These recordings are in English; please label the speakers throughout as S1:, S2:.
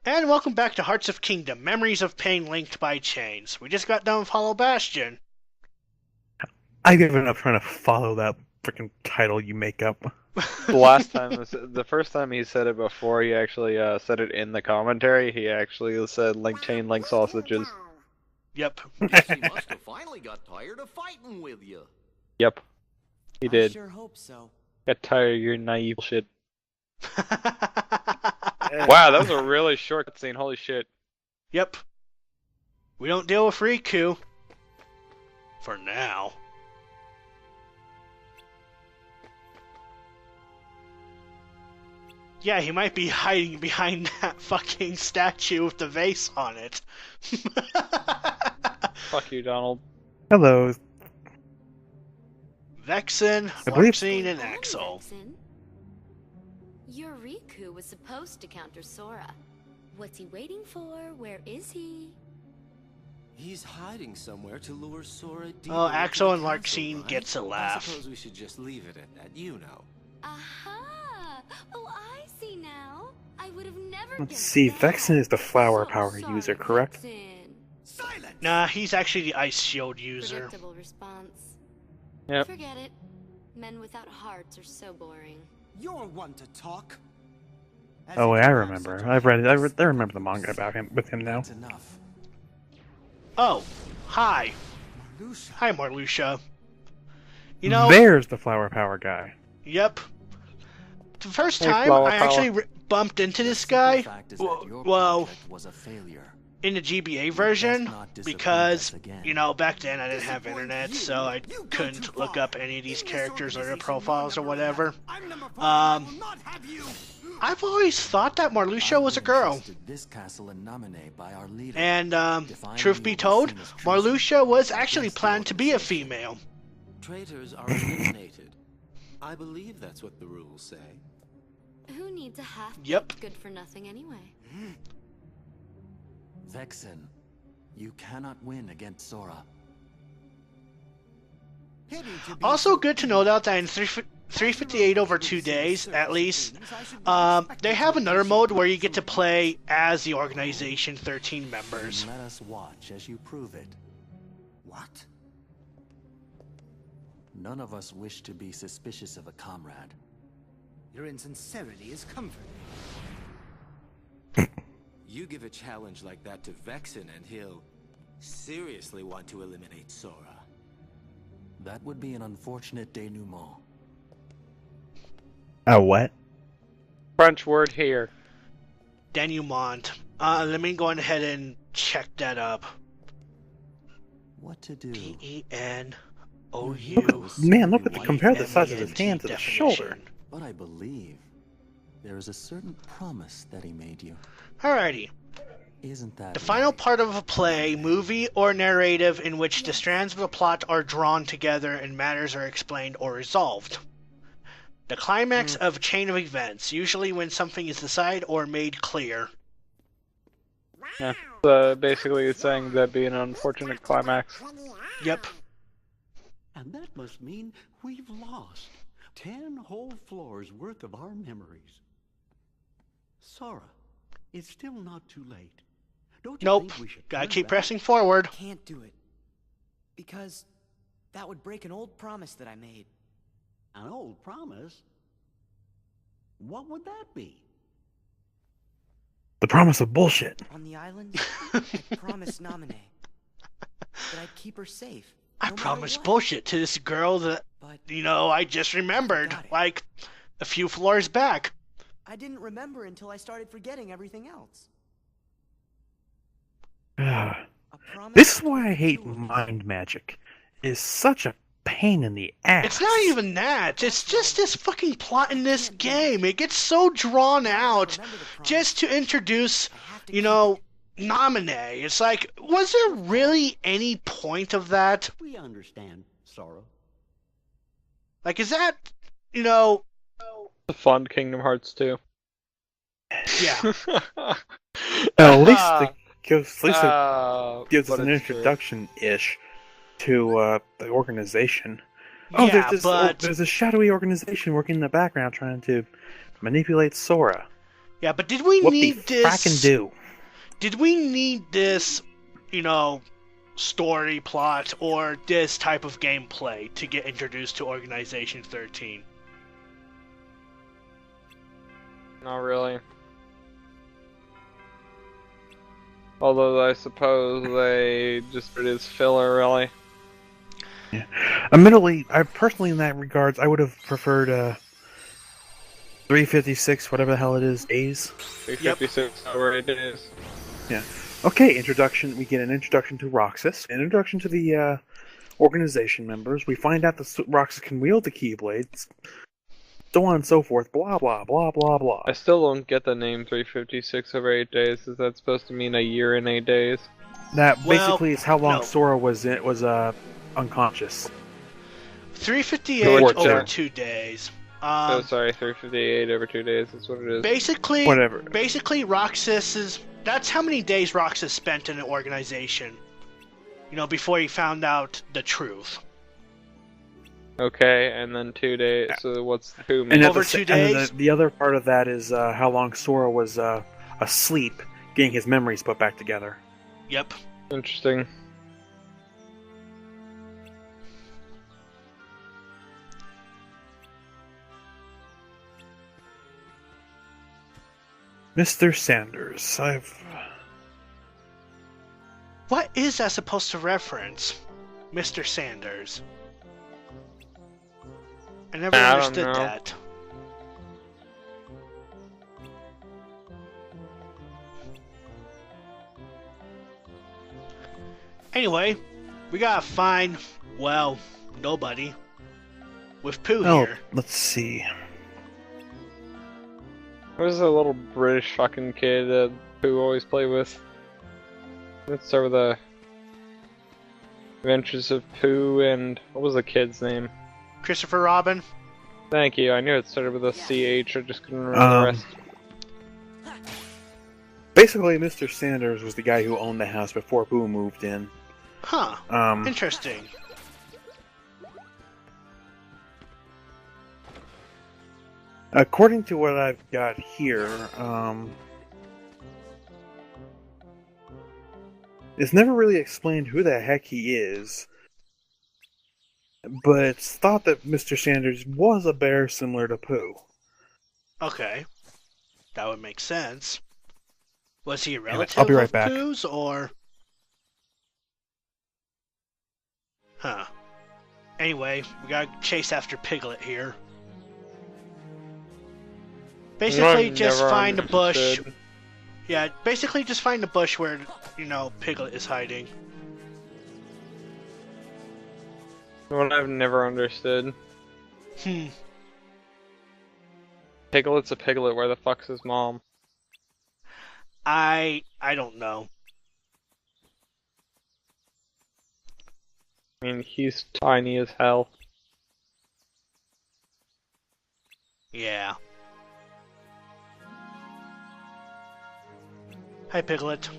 S1: And welcome back to Hearts of Kingdom, Memories of Pain Linked by Chains. We just got done with Hollow Bastion.
S2: I given up trying to follow that freaking title you make up.
S3: The first time he said it before he actually said it in the commentary, he actually said link chain, link sausages.
S1: Yep.
S4: Guess he must have finally got tired of fighting with you.
S3: Yep, he did.
S5: I sure hope so.
S3: Got tired of your naive shit. Wow, that was a really short cutscene. Holy shit.
S1: Yep. We don't deal with Riku. For now. Yeah, he might be hiding behind that fucking statue with the vase on it.
S3: Fuck you, Donald.
S2: Hello.
S1: Vexen,
S2: I believe-
S1: Larxene, and Axel.
S6: Your Riku was supposed to counter Sora. What's he waiting for? Where is he?
S5: He's hiding somewhere to lure Sora deeper.
S1: Oh,
S5: into
S1: Axel
S5: the
S1: and
S5: castle,
S1: Larxene
S5: right?
S1: gets a laugh.
S5: I suppose we should just leave it at that, you know.
S6: Aha! Oh, I see now. I would have never
S2: Let's
S6: guessed
S2: see,
S6: that.
S2: Vexen is the flower
S6: So
S2: power
S6: sorry,
S2: user, correct?
S6: Vexen.
S5: Silence!
S1: Nah, he's actually the Ice Shield user.
S6: Predictable response.
S3: Yep.
S6: Forget it. Men without hearts are so boring.
S5: You're one to talk. As
S2: Oh,
S5: if
S2: wait, I
S5: you have
S2: remember.
S5: such a-
S2: I remember the manga about him with him now.
S5: That's enough.
S1: Oh, hi.
S5: Marluxia.
S1: Hi, Marluxia. You know,
S2: There's the flower power guy.
S1: yep. The first
S3: Hey,
S1: time
S3: Flower
S1: I
S3: Power.
S1: actually bumped into this
S5: The simple
S1: guy,
S5: fact is that your
S1: well,
S5: project was a failure.
S1: in the GBA
S5: You
S1: version,
S5: must not disappoint
S1: because,
S5: us again.
S1: you know, back then I didn't have
S5: Disappoint
S1: internet,
S5: you?
S1: so I
S5: You've gone
S1: couldn't
S5: too
S1: look
S5: far.
S1: up any of these
S5: In this
S1: characters or their
S5: organization,
S1: profiles or
S5: you're
S1: whatever.
S5: number one. I'm number four, and I
S1: Um,
S5: will not have you.
S1: I've always thought that Marluxia was a girl.
S5: This castle and nominate by our leader.
S1: And,
S5: Define
S1: truth
S5: me
S1: be
S5: will be
S1: told,
S5: seen as treason
S1: Marluxia was actually
S5: against the
S1: planned to be a
S5: organization.
S1: female.
S5: Traitors are eliminated. I believe that's what the rules say.
S6: Who needs a half
S1: Yep.
S6: good for nothing anyway?
S5: Vexen, you cannot win against Sora.
S1: Also good to know that in 358 over 2 days, at least, they have another mode where you get to play as the organization 13 members.
S5: Let us watch as you prove it. What? None of us wish to be suspicious of a comrade. Your insincerity is comforting. You give a challenge like that to Vexen and he'll seriously want to eliminate Sora. That would be an unfortunate denouement.
S2: Oh, what?
S3: French word here.
S1: Denouement. Let me go ahead and check that up.
S5: What to do?
S1: D-E-N-O-U.
S2: Man, look at the compare the size of his hand to the shoulder.
S5: But I believe there is a certain promise that he made you.
S1: Alrighty.
S5: Isn't that
S1: The final
S5: right?
S1: part of a play, movie, or narrative in which the strands of the plot are drawn together and matters are explained or resolved. The climax of a chain of events, usually when something is decided or made clear.
S3: Yeah. So basically it's saying that'd be an unfortunate climax.
S1: Yep.
S7: And that must mean we've lost 10 whole floors worth of our memories. Sora, it's still not too late. Don't you
S1: Nope.
S7: think we should
S1: Gotta
S7: turn
S1: keep
S7: back?
S1: pressing forward.
S8: Can't do it. Because that would break an old promise that I made.
S7: An old promise? What would that be?
S2: The promise of bullshit.
S8: On the island, I promised Naminé that I'd keep her safe.
S1: I
S8: no matter
S1: promised
S8: what.
S1: bullshit to this girl that,
S8: But
S1: I just remembered,
S8: Got it.
S1: like, a few floors back.
S8: I didn't remember until I started forgetting everything else.
S2: Ah,
S8: A promise
S2: this is why I
S8: to
S2: hate
S8: you.
S2: mind magic. It is such a pain in the ass.
S1: It's not even that. It's just this fucking plot in this game. It gets so drawn out
S8: Remember the promise.
S1: just to introduce,
S8: I have to
S1: you
S8: keep
S1: know,
S8: it.
S1: Naminé. It's like, was there really any point of that?
S7: We understand, Sora.
S1: Like, is that,
S3: Fun Kingdom Hearts 2.
S1: yeah.
S2: At least it gives us
S3: But
S2: an
S3: it's true.
S2: introduction-ish to the organization. Oh,
S1: Yeah,
S2: there's
S1: but
S2: there's a shadowy organization working in the background trying to manipulate Sora.
S1: Yeah, but did we
S2: What
S1: need
S2: the frackin' do?
S1: Did we need this, story plot or this type of gameplay to get introduced to Organization 13?
S3: Not really. Although I suppose they just it is filler, really.
S2: Yeah. Admittedly, I personally, in that regards, I would have preferred 356, whatever the hell it is, days.
S3: 356 over 8 days.
S2: Yeah. Okay, introduction. We get an introduction to Roxas, an introduction to the organization members. We find out that Roxas can wield the Keyblades, so on and so forth. Blah blah blah blah blah.
S3: I still don't get the name 356 over 8 days. Is that supposed to mean a year and 8 days?
S2: That
S1: Well,
S2: basically is how long
S1: no.
S2: Sora was unconscious.
S1: 358
S3: Short
S1: over
S3: term.
S1: 2 days.
S3: Oh, sorry, 358 over 2 days. That's what it is.
S2: Whatever.
S1: Basically, that's how many days Roxas spent in an organization. Before he found out the truth.
S3: Okay, and then 2 days. So what's the 2
S2: And
S3: mean?
S2: at
S1: Over
S2: the,
S1: 2
S2: and then
S1: days?
S2: the other part of that is how long Sora was asleep, getting his memories put back together.
S1: Yep.
S3: Interesting.
S2: Mr. Sanders,
S1: What is that supposed to reference? Mr. Sanders. I never
S3: I don't
S1: understood
S3: know.
S1: that. Anyway, we gotta find, nobody. With Pooh here.
S2: let's see.
S3: Who's the little British fucking kid that Pooh always play with? Let's start with the Adventures of Pooh and what was the kid's name?
S1: Christopher Robin.
S3: Thank you. I knew it started with a CH. I just couldn't remember the rest.
S2: Basically, Mr. Sanders was the guy who owned the house before Pooh moved in.
S1: Huh. Interesting.
S2: According to what I've got here, it's never really explained who the heck he is, but it's thought that Mr. Sanders was a bear similar to Pooh.
S1: Okay. That would make sense. Was he a relative
S2: I'll be right
S1: of
S2: back.
S1: Pooh's, or... Huh. Anyway, we gotta chase after Piglet here. Basically,
S3: I've
S1: just
S3: never
S1: find a bush.
S3: understood.
S1: Yeah, basically just find a bush where, Piglet is hiding.
S3: What I've never understood.
S1: Hmm.
S3: Piglet's a piglet. Where the fuck's his mom?
S1: I don't know.
S3: I mean, he's tiny as hell.
S1: Yeah. Hi, Piglet.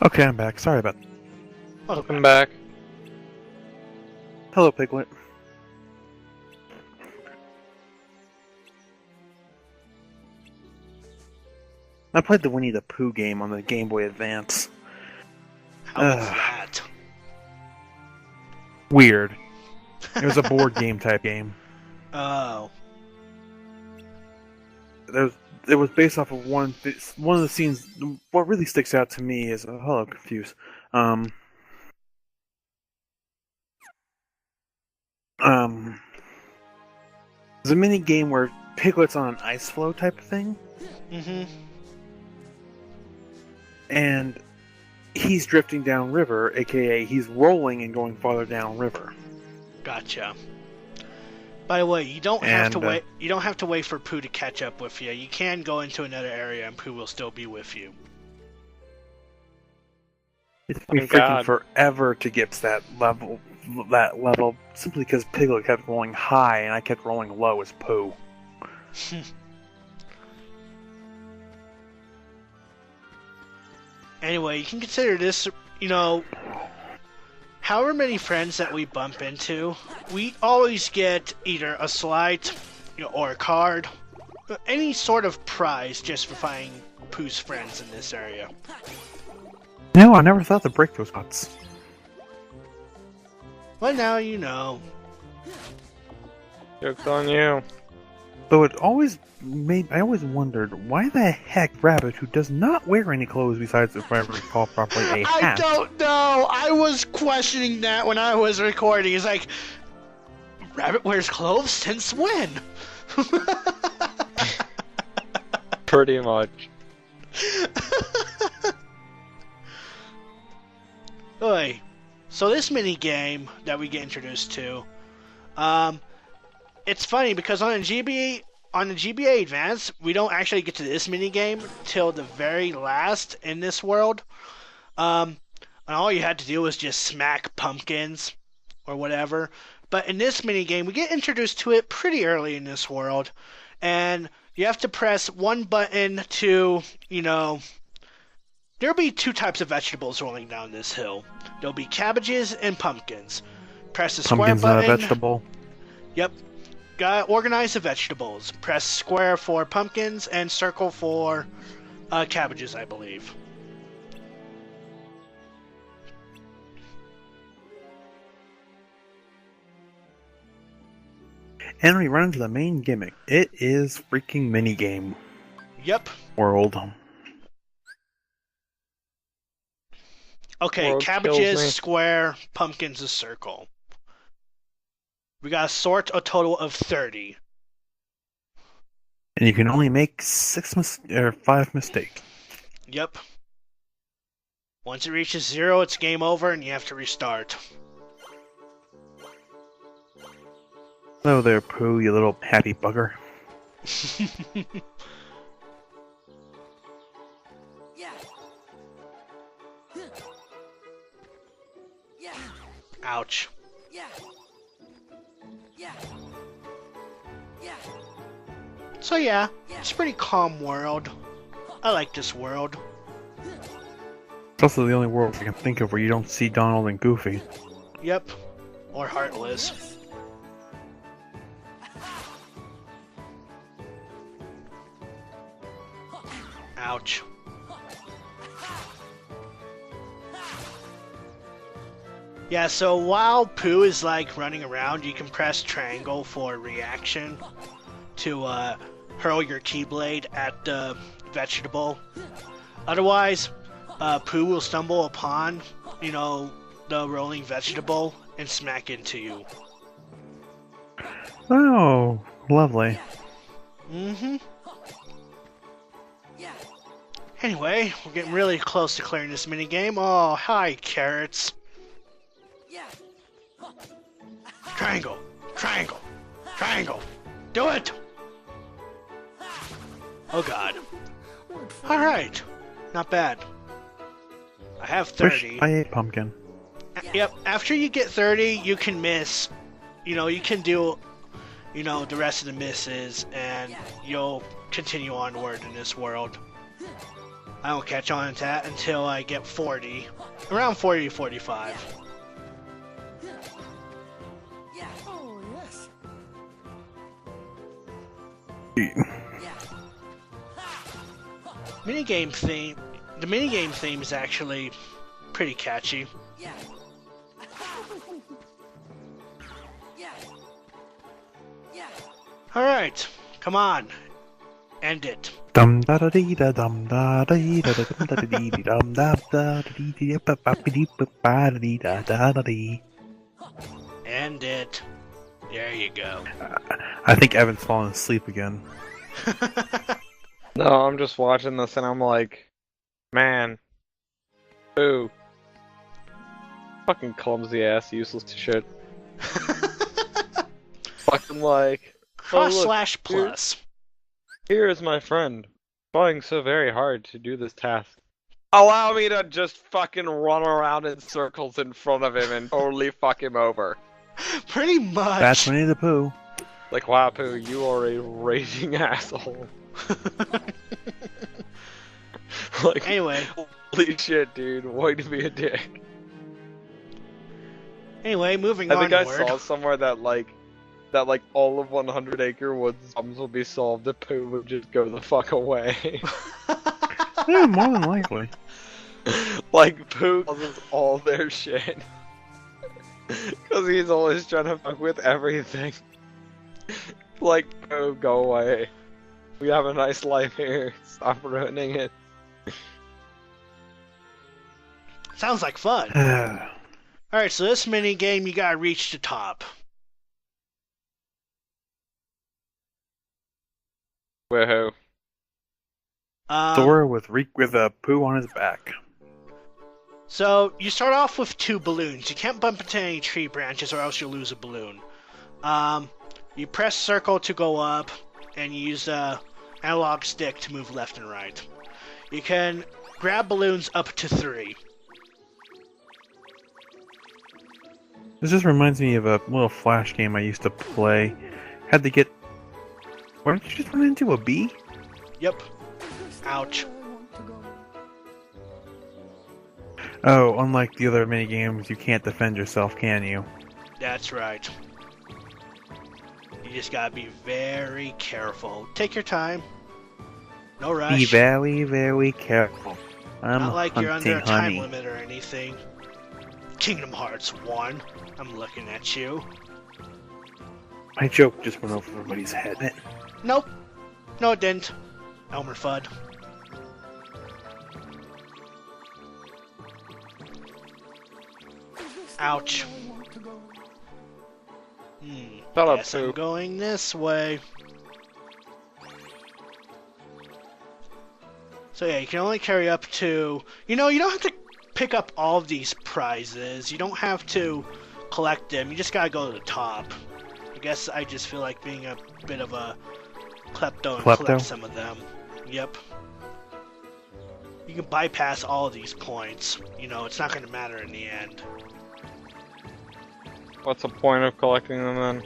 S2: Okay, I'm back. Sorry about that.
S3: Welcome back.
S2: Hello, Piglet. I played the Winnie the Pooh game on the Game Boy Advance.
S1: How was that?
S2: Weird. It was a board game type game.
S1: Oh.
S2: It was based off of one of the scenes. What really sticks out to me is hello, confused. There's a mini game where Piglet's on an ice floe type of thing,
S1: Mm-hmm.
S2: and he's drifting down river, aka he's rolling and going farther down river.
S1: Gotcha. By the way, you don't have to
S2: And,
S1: wait. You don't have to wait for Pooh to catch up with you. You can go into another area, and Pooh will still be with you.
S2: It took me
S3: Thank
S2: freaking
S3: God.
S2: forever to get to that level, simply because Piglet kept rolling high and I kept rolling low as Pooh.
S1: Anyway, you can consider this, however many friends that we bump into, we always get either a slide, or a card, any sort of prize just for finding Pooh's friends in this area.
S2: No, I never thought to break those pots.
S1: Well, now you know.
S3: Joke's on you.
S2: Though it always I always wondered, why the heck Rabbit, who does not wear any clothes besides, if I recall properly, a hat?
S1: I don't know! I was questioning that when I was recording. It's like, Rabbit wears clothes since when?
S3: Pretty much.
S1: Oy. So this mini game that we get introduced to, it's funny because on the GBA Advance, we don't actually get to this mini game till the very last in this world. And all you had to do was just smack pumpkins or whatever. But in this mini game, we get introduced to it pretty early in this world, and you have to press one button to, there'll be two types of vegetables rolling down this hill. There'll be cabbages and pumpkins. Press the square
S2: Pumpkin's
S1: button.
S2: not a vegetable.
S1: Yep. Gotta organize the vegetables. Press square for pumpkins and circle for cabbages, I believe.
S2: And we run into the main gimmick. It is freaking minigame
S1: Yep.
S2: world.
S1: Okay,
S3: World kills me.
S1: cabbages, square, pumpkins, a circle. We gotta sort a total of 30.
S2: And you can only make 5 mistakes.
S1: Yep. Once it reaches 0, it's game over and you have to restart.
S2: Hello there, Pooh, you little happy bugger.
S1: Ouch. So yeah, it's a pretty calm world. I like this world.
S2: It's also the only world I can think of where you don't see Donald and Goofy.
S1: Yep. Or Heartless. Ouch. Yeah, so while Pooh is like running around, you can press triangle for reaction to hurl your Keyblade at the vegetable. Otherwise, Pooh will stumble upon, the rolling vegetable and smack into you.
S2: Oh, lovely.
S1: Mm-hmm. Anyway, we're getting really close to clearing this minigame. Oh, hi, carrots. Triangle, triangle, triangle. Do it! Oh god. Alright. Not bad. I have 30.
S2: Wish I ate pumpkin.
S1: Yep, after you get 30, you can miss. You can do, the rest of the misses, and you'll continue onward in this world. I don't catch on to that until I get 40. Around 40 to 45. Minigame theme. The minigame theme is actually pretty catchy. Alright, come on. End it.
S2: Dum da da dee da dum da dee da dum da dee dum da da dee dee ba ba dee ba dee da da da dee.
S1: End it. There you go.
S2: I think Evan's fallen asleep again.
S3: No, I'm just watching this and I'm like, man, ooh, fucking clumsy ass, useless to shit. Fucking like,
S1: Cross
S3: oh, look,
S1: slash plus.
S3: Here is my friend, trying so very hard to do this task. Allow me to just fucking run around in circles in front of him and totally fuck him over.
S1: Pretty much.
S2: That's Winnie the Pooh.
S3: Like, wow, Pooh, you are a raging asshole. Like,
S1: Anyway.
S3: holy shit, dude, way to be a dick.
S1: Anyway, moving
S3: I think I
S1: onward.
S3: saw somewhere that all of 100 Acre Woods problems will be solved if Pooh would just go the fuck away.
S2: Yeah, more than likely.
S3: Like, Pooh causes all their shit. Because he's always trying to fuck with everything. Like, Pooh, go away. We have a nice life here. Stop ruining it.
S1: Sounds like fun. Alright, so this mini game, you gotta reach the top.
S3: Woohoo.
S2: Sora with a poo on his back.
S1: So, you start off with 2 balloons. You can't bump into any tree branches or else you'll lose a balloon. You press circle to go up, and you use the analog stick to move left and right. You can grab balloons up to 3.
S2: This just reminds me of a little Flash game I used to play. Had to get... Why don't you just run into a bee?
S1: Yep. Ouch.
S2: Oh, unlike the other mini games, you can't defend yourself, can you?
S1: That's right. You just gotta be very careful. Take your time. No rush.
S2: Be very, very careful. I'm
S1: Not like
S2: hunting
S1: you're under a time
S2: honey.
S1: limit or anything. Kingdom Hearts 1. I'm looking at you.
S2: My joke just went over everybody's head.
S1: Nope. No, it didn't. Elmer Fudd. Ouch.
S3: Shut up,
S1: Guess I'm
S3: Pooh.
S1: going this way. So yeah, you can only carry up to... You know, you don't have to pick up all of these prizes. You don't have to collect them. You just gotta go to the top. I guess I just feel like being a bit of a klepto and collect some of them. Yep. You can bypass all of these points. You know, it's not gonna matter in the end.
S3: What's the point of collecting them then?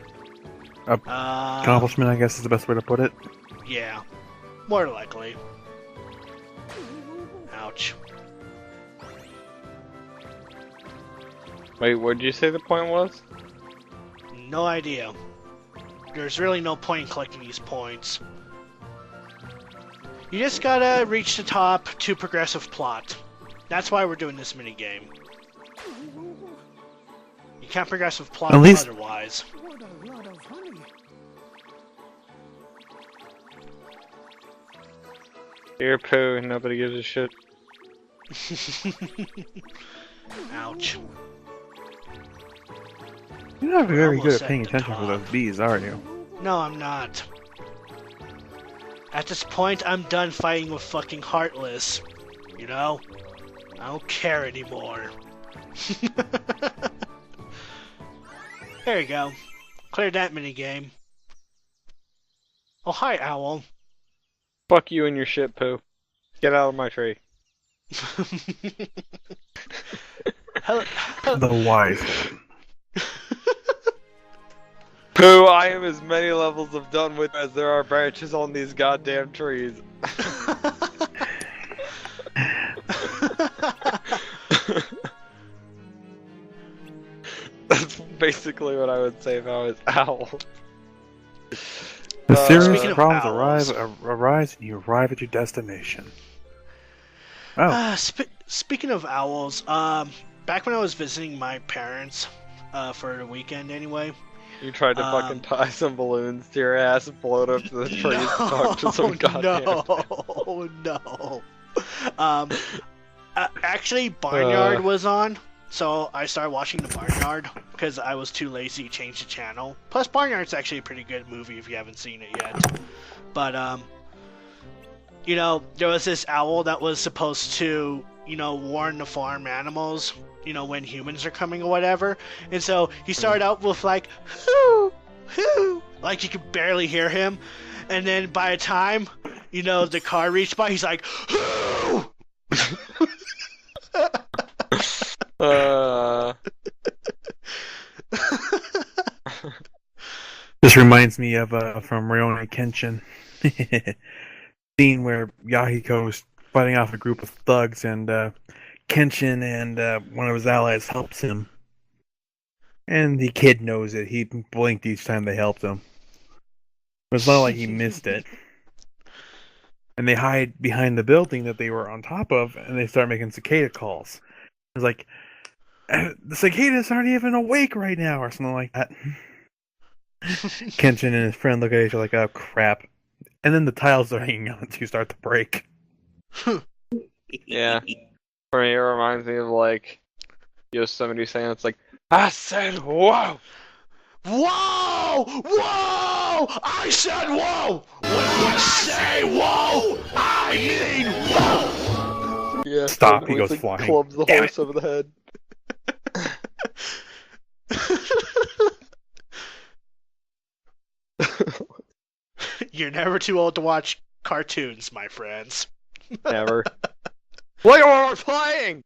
S2: Accomplishment, I guess, is the best way to put it.
S1: Yeah. More likely. Ouch.
S3: Wait, what did you say the point was?
S1: No idea. There's really no point in collecting these points. You just gotta reach the top to progressive plot. That's why we're doing this minigame. You can't progressive plot
S2: At least-
S1: otherwise.
S7: What a lot of honey.
S3: Dear Pooh, nobody gives a shit.
S1: Ouch.
S2: You're not very good
S1: Almost
S2: at paying
S1: at the
S2: attention to
S1: top.
S2: those bees, are you?
S1: No, I'm not. At this point, I'm done fighting with fucking Heartless. You know? I don't care anymore. There you go. Cleared that minigame. Oh, hi, Owl.
S3: Fuck you and your shit, Pooh. Get out of my tree.
S2: The wise one.
S3: Pooh, I am as many levels of done with as there are branches on these goddamn trees. That's basically what I would say if I was Owl.
S2: The serious
S1: Speaking of
S2: problems
S1: owls.
S2: arise and you arrive at your destination. Oh,
S1: Speaking of owls, back when I was visiting my parents, for the weekend anyway.
S3: You tried to fucking tie some balloons to your ass and blow it up to the trees and talk to some goddamn...
S1: No. Actually, Barnyard was on, so I started watching the Barnyard because I was too lazy to change the channel. Plus, Barnyard's actually a pretty good movie if you haven't seen it yet. But, you know, there was this owl that was supposed to, you know, warn the farm animals, you know, when humans are coming or whatever. And so he started out with like, hoo, hoo, like you could barely hear him. And then by the time, you know, the car reached by, he's like, hoo!
S2: this reminds me of from Rurouni Kenshin. Scene where Yahiko's fighting off a group of thugs and Kenshin and one of his allies helps him. And the kid knows it. He blinked each time they helped him. It's not like he missed it. And they hide behind the building that they were on top of, and they start making cicada calls. It's like, the cicadas aren't even awake right now, or something like that. Kenshin and his friend look at each other like, oh crap. And then the tiles they're hanging on to start to break.
S3: Yeah. For me, it reminds me of like Yosemite saying, "It's like I said, whoa,
S1: Whoa! Whoa! I said whoa! When I say whoa, I mean whoa!
S3: yeah."
S2: Stop,
S3: and
S2: he goes
S3: like,
S2: flying.
S3: Clubs the
S2: Damn
S3: horse over the head.
S1: You're never too old to watch cartoons, my friends.
S3: Never. Look at what we're playing.